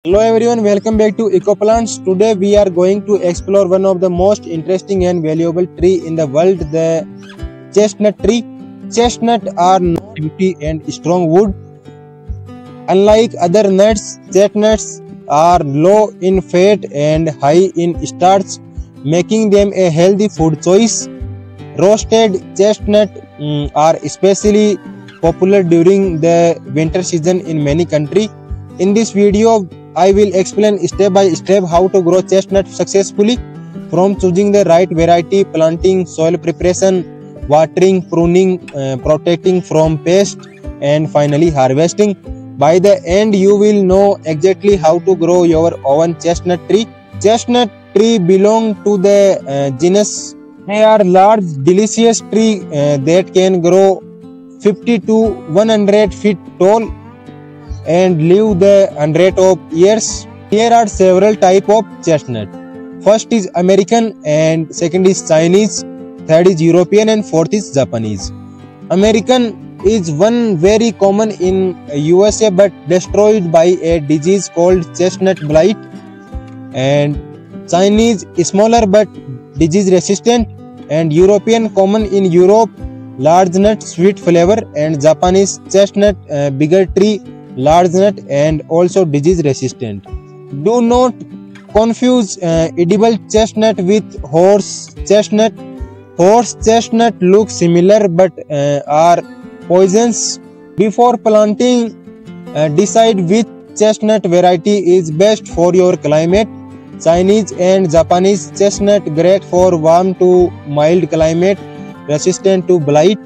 Hello everyone, welcome back to EcoPlants. Today we are going to explore one of the most interesting and valuable tree in the world, the chestnut tree. Chestnut are not beauty and strong wood. Unlike other nuts, chestnuts are low in fat and high in starch, making them a healthy food choice. Roasted chestnut are especially popular during the winter season in many countries. In this video, I will explain step by step how to grow chestnut successfully, from choosing the right variety, planting, soil preparation, watering, pruning, protecting from pests, and finally harvesting. By the end, you will know exactly how to grow your own chestnut tree. Chestnut tree belong to the genus. They are large, delicious tree that can grow 50 to 100 feet tall and live the hundred of years. Here are several type of chestnut. First is American, and second is Chinese, third is European, and fourth is Japanese. American is one very common in USA but destroyed by a disease called chestnut blight, and Chinese is smaller but disease resistant, and European common in Europe, large nut, sweet flavor, and Japanese chestnut, bigger tree, large nut, and also disease resistant. Do not confuse edible chestnut with horse chestnut. Horse chestnut look similar but are poisonous. Before planting, decide which chestnut variety is best for your climate. Chinese and Japanese chestnut great for warm to mild climate, resistant to blight,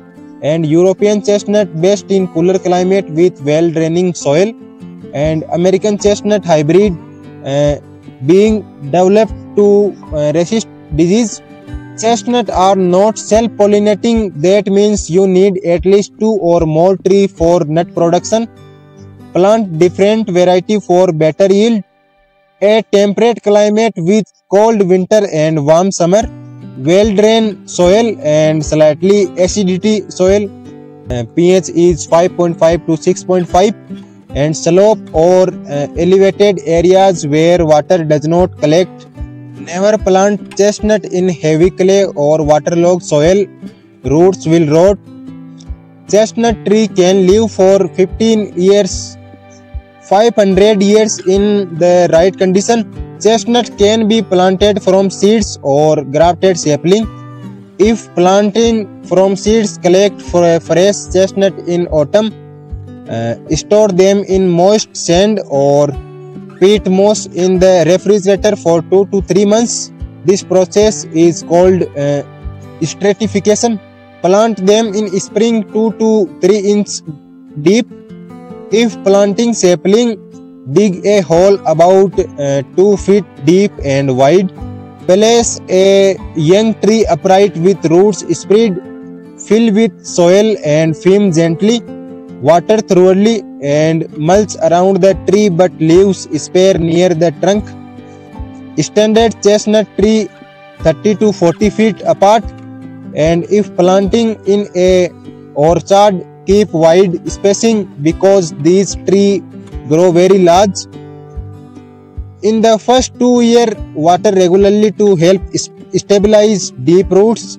and European chestnut best in cooler climate with well draining soil, and American chestnut hybrid being developed to resist disease. Chestnut are not self-pollinating, that means you need at least 2 or more trees for nut production. Plant different variety for better yield. A temperate climate with cold winter and warm summer, well-drained soil and slightly acidity soil, pH is 5.5 to 6.5, and slope or elevated areas where water does not collect. Never plant chestnut in heavy clay or waterlogged soil, roots will rot. Chestnut tree can live for 15 years, 500 years in the right condition. Chestnut can be planted from seeds or grafted sapling. If planting from seeds, collect fresh chestnut in autumn. Store them in moist sand or peat moss in the refrigerator for 2 to 3 months. This process is called stratification. Plant them in spring 2 to 3 inch deep. If planting sapling, dig a hole about 2 feet deep and wide. Place a young tree upright with roots spread. Fill with soil and fume gently. Water thoroughly and mulch around the tree but leaves spare near the trunk. Standard chestnut tree 30 to 40 feet apart, and if planting in a orchard, keep wide spacing because these trees grow very large. In the first 2 years, water regularly to help stabilize deep roots.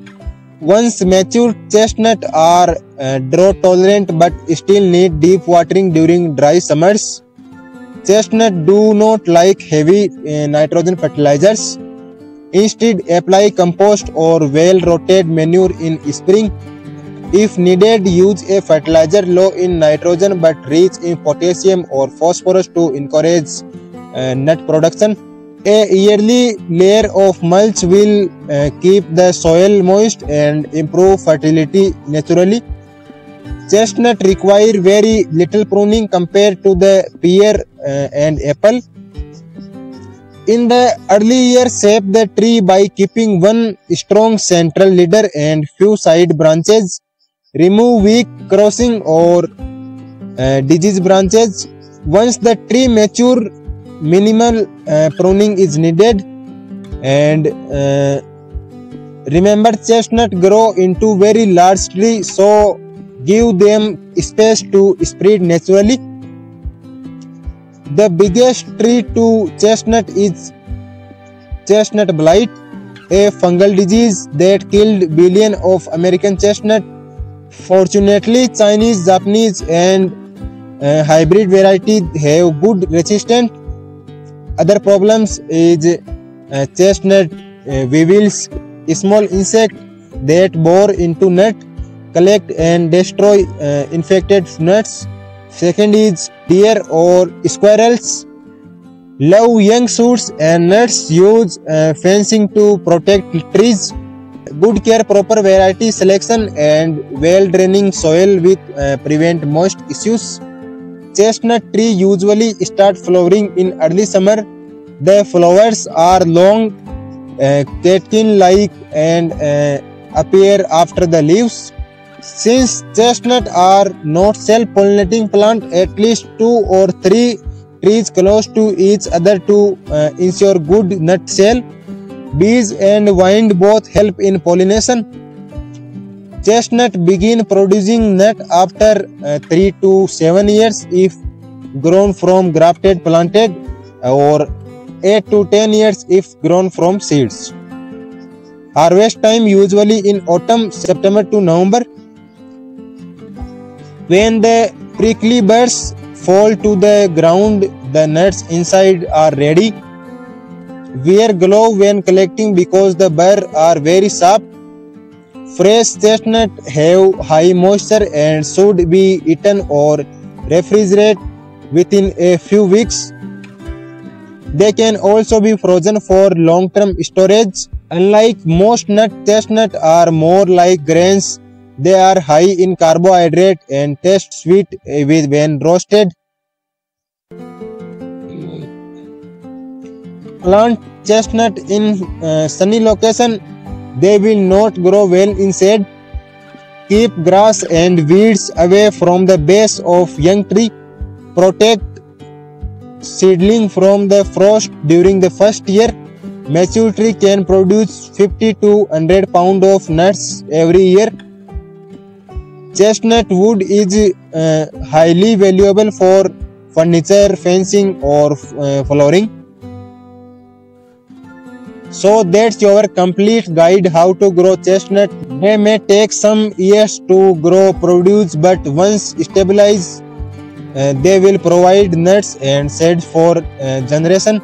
Once mature, chestnut are drought tolerant but still need deep watering during dry summers. Chestnut do not like heavy nitrogen fertilizers. Instead, apply compost or well-rotted manure in spring. If needed, use a fertilizer low in nitrogen but rich in potassium or phosphorus to encourage nut production. A yearly layer of mulch will keep the soil moist and improve fertility naturally. Chestnut require very little pruning compared to the pear and apple. In the early years, shape the tree by keeping one strong central leader and few side branches. Remove weak crossing or disease branches. Once the tree mature, minimal pruning is needed. And remember, chestnut grow into very large tree, so give them space to spread naturally. The biggest threat to chestnut is chestnut blight, a fungal disease that killed billions of American chestnut. Fortunately, Chinese, Japanese, and hybrid varieties have good resistance. Other problems is chestnut weevils, small insect that bore into nut, collect and destroy infected nuts. Second is deer or squirrels love young shoots and nuts. Use fencing to protect trees. Good care, proper variety selection, and well draining soil with prevent most issues. Chestnut tree usually start flowering in early summer. The flowers are long, catkin-like, and appear after the leaves. Since chestnut are not self-pollinating plant, at least 2 or 3 trees close to each other to ensure good nut shell. Bees and wind both help in pollination. Chestnut begin producing nut after 3 to 7 years if grown from grafted planted, or 8 to 10 years if grown from seeds. Harvest time usually in autumn, September to November. When the prickly buds fall to the ground, the nuts inside are ready. Wear glove when collecting because the burrs are very sharp. Fresh chestnut have high moisture and should be eaten or refrigerated within a few weeks. They can also be frozen for long-term storage. Unlike most nut, chestnut are more like grains. They are high in carbohydrate and taste sweet when roasted. Plant chestnut in sunny location. They will not grow well in shade. Keep grass and weeds away from the base of young tree. Protect seedling from the frost during the first year. Mature tree can produce 50 to 100 pounds of nuts every year. Chestnut wood is highly valuable for furniture, fencing, or flooring. So that's your complete guide how to grow chestnut. They may take some years to grow produce, but once stabilized, they will provide nuts and seeds for generation.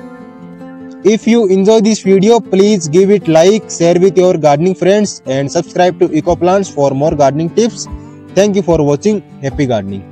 If you enjoy this video, please give it like, share with your gardening friends, and subscribe to EcoPlants for more gardening tips. Thank you for watching. Happy gardening.